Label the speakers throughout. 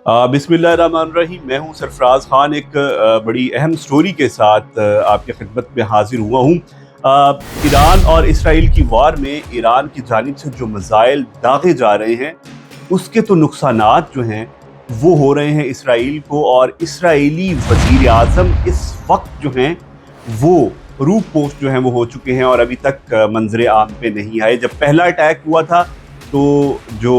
Speaker 1: बिस्मिल्लाहिर्रहमानिर्रहीम। मैं हूं सरफराज खान। एक बड़ी अहम स्टोरी के साथ आपकी खिदमत में हाजिर हुआ हूं। ईरान और इसराइल की वार में ईरान की जानिब से जो मिसाइल दागे जा रहे हैं उसके तो नुकसानात जो हैं वो हो रहे हैं इसराइल को, और इसराइली वज़ीर आज़म इस वक्त जो हैं वो रूप पोस्ट जो हैं वो हो चुके हैं और अभी तक मंजर आम पे नहीं आए। जब पहला अटैक हुआ था तो जो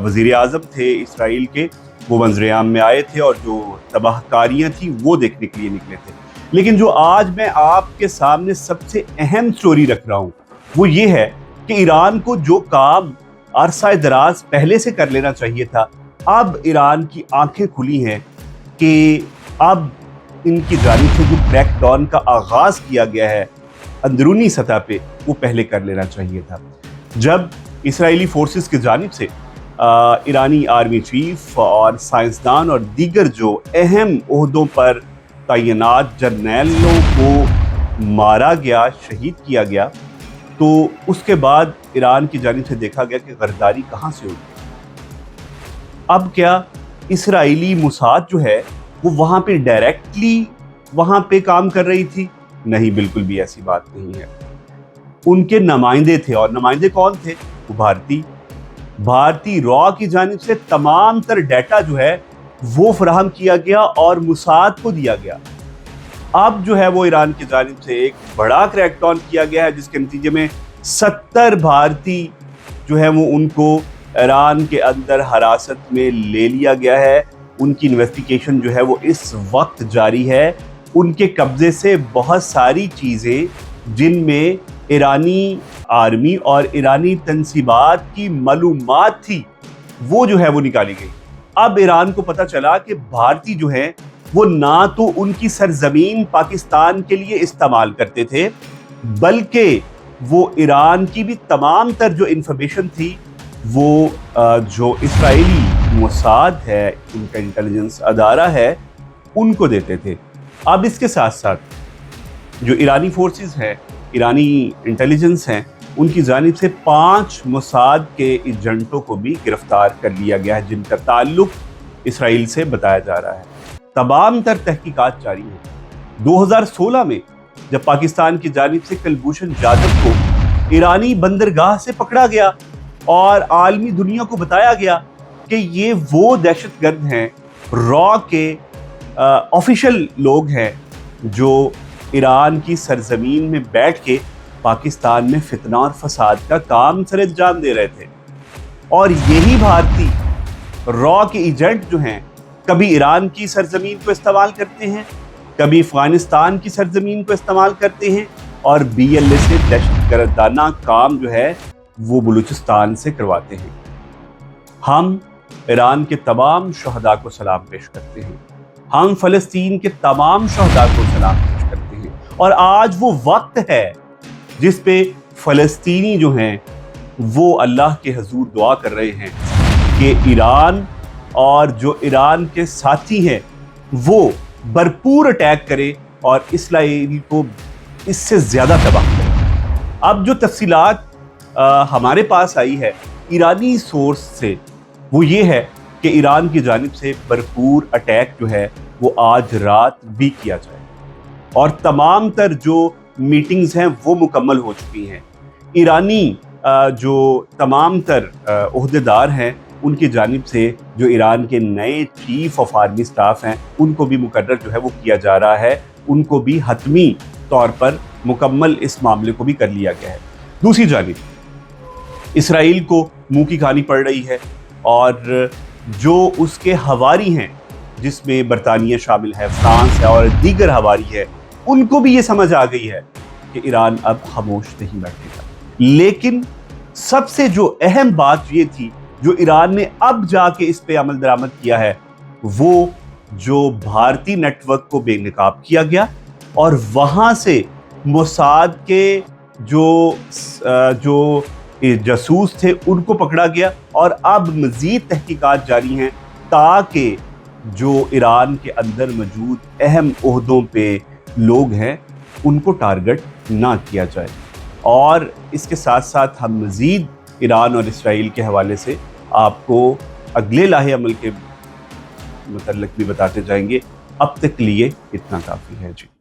Speaker 1: वज़ीर आज़म थे इसराइल के वो मंजर आम में आए थे और जो तबाहकारियाँ थी वो देखने के लिए निकले थे। लेकिन जो आज मैं आपके सामने सबसे अहम स्टोरी रख रहा हूँ वो ये है कि ईरान को जो काम अरसा दराज पहले से कर लेना चाहिए था, अब ईरान की आंखें खुली हैं कि अब इनकी जानिब से जो क्रैकडाउन का आगाज़ किया गया है अंदरूनी सतह पे, वो पहले कर लेना चाहिए था। जब इसराइली फोर्सेस की जानिब से ईरानी आर्मी चीफ और साइंसदान और दीगर जो अहम ओहदों पर तैनात जर्नैलों को मारा गया, शहीद किया गया, तो उसके बाद ईरान की जानिब से देखा गया कि गद्दारी कहाँ से हुई। अब क्या इसराइली मुसाद जो है वो वहाँ पे डायरेक्टली वहाँ पे काम कर रही थी? नहीं, बिल्कुल भी ऐसी बात नहीं है। उनके नुमाइंदे थे, और नुमाइंदे कौन थे? वो भारतीय रॉ की जानिब से तमाम तर डाटा जो है वो फराहम किया गया और मुसाद को दिया गया। अब जो है वो ईरान की जानिब से एक बड़ा क्रैकडाउन किया गया है जिसके नतीजे में 70 भारतीय जो है वो उनको ईरान के अंदर हिरासत में ले लिया गया है। उनकी इन्वेस्टिगेशन जो है वो इस वक्त जारी है। उनके कब्जे से बहुत सारी चीज़ें जिनमें ईरानी आर्मी और ईरानी तंसीबात की मालूमात थी वो जो है वो निकाली गई। अब ईरान को पता चला कि भारतीय जो हैं वो ना तो उनकी सरजमीन पाकिस्तान के लिए इस्तेमाल करते थे, बल्कि वो ईरान की भी तमाम तर जो इंफॉर्मेशन थी वो जो इसराइली मोसाद है, उनका इंटेलिजेंस अदारा है, उनको देते थे। अब इसके साथ साथ जो ईरानी फोर्सेस हैं, ईरानी इंटेलिजेंस हैं, उनकी जानिब से 5 मोसाद के एजेंटों को भी गिरफ्तार कर लिया गया है जिनका ताल्लुक इसराइल से बताया जा रहा है। तमाम तर तहकीकात जारी हैं। 2016 में जब पाकिस्तान की जानिब से कुलभूषण जाधव को ईरानी बंदरगाह से पकड़ा गया और आलमी दुनिया को बताया गया कि ये वो दहशतगर्द हैं, रॉ के ऑफिशियल लोग हैं जो ईरान की सरजमीन में बैठ के पाकिस्तान में फितना और फसाद का काम सर अंजाम दे रहे थे। और यही भारतीय रॉ के एजेंट जो हैं कभी ईरान की सरजमीन को इस्तेमाल करते हैं, कभी अफगानिस्तान की सरजमीन को इस्तेमाल करते हैं, और BLA से दहशतगर्दाना काम जो है वो बलूचिस्तान से करवाते हैं। हम ईरान के तमाम शहदा को सलाम पेश करते हैं, हम फ़लस्तीन के तमाम शहदा को सलाम पेश करते हैं, और आज वो वक्त है जिस पे फ़लस्तीनी जो हैं वो अल्लाह के हजूर दुआ कर रहे हैं कि ईरान और जो ईरान के साथी हैं वो भरपूर अटैक करे और इसराइल को इससे ज़्यादा तबाह करे। अब जो तफसीलात हमारे पास आई है ईरानी सोर्स से वो ये है कि ईरान की जानिब से भरपूर अटैक जो है वो आज रात भी किया जाए, और तमाम तर जो मीटिंग्स हैं वो मुकम्मल हो चुकी हैं। ईरानी जो तमाम तर ओहदेदार हैं उनकी जानिब से जो ईरान के नए चीफ ऑफ आर्मी स्टाफ हैं उनको भी मुकर्रर जो है वो किया जा रहा है, उनको भी हतमी तौर पर मुकम्मल इस मामले को भी कर लिया गया है। दूसरी जानिब इसराइल को मुंह की खानी पड़ रही है, और जो उसके हवारी हैं जिसमें बरतानिया शामिल है, फ्रांस है और दीगर हवारी है, उनको भी ये समझ आ गई है कि ईरान अब खामोश नहीं बैठेगा। लेकिन सबसे जो अहम बात ये थी जो ईरान ने अब जाके इस पे अमल दरामद किया है, वो जो भारतीय नेटवर्क को बेनकाब किया गया और वहाँ से मोसाद के जो जासूस थे उनको पकड़ा गया, और अब मज़ीद तहकीकात जारी हैं ताकि जो ईरान के अंदर मौजूद अहम ओहदों पे लोग हैं उनको टारगेट ना किया जाए। और इसके साथ साथ हम मज़ीद ईरान और इसराइल के हवाले से आपको अगले लाहे अमल के के मतलब भी बताते जाएंगे। अब तक के लिए इतना काफ़ी है जी।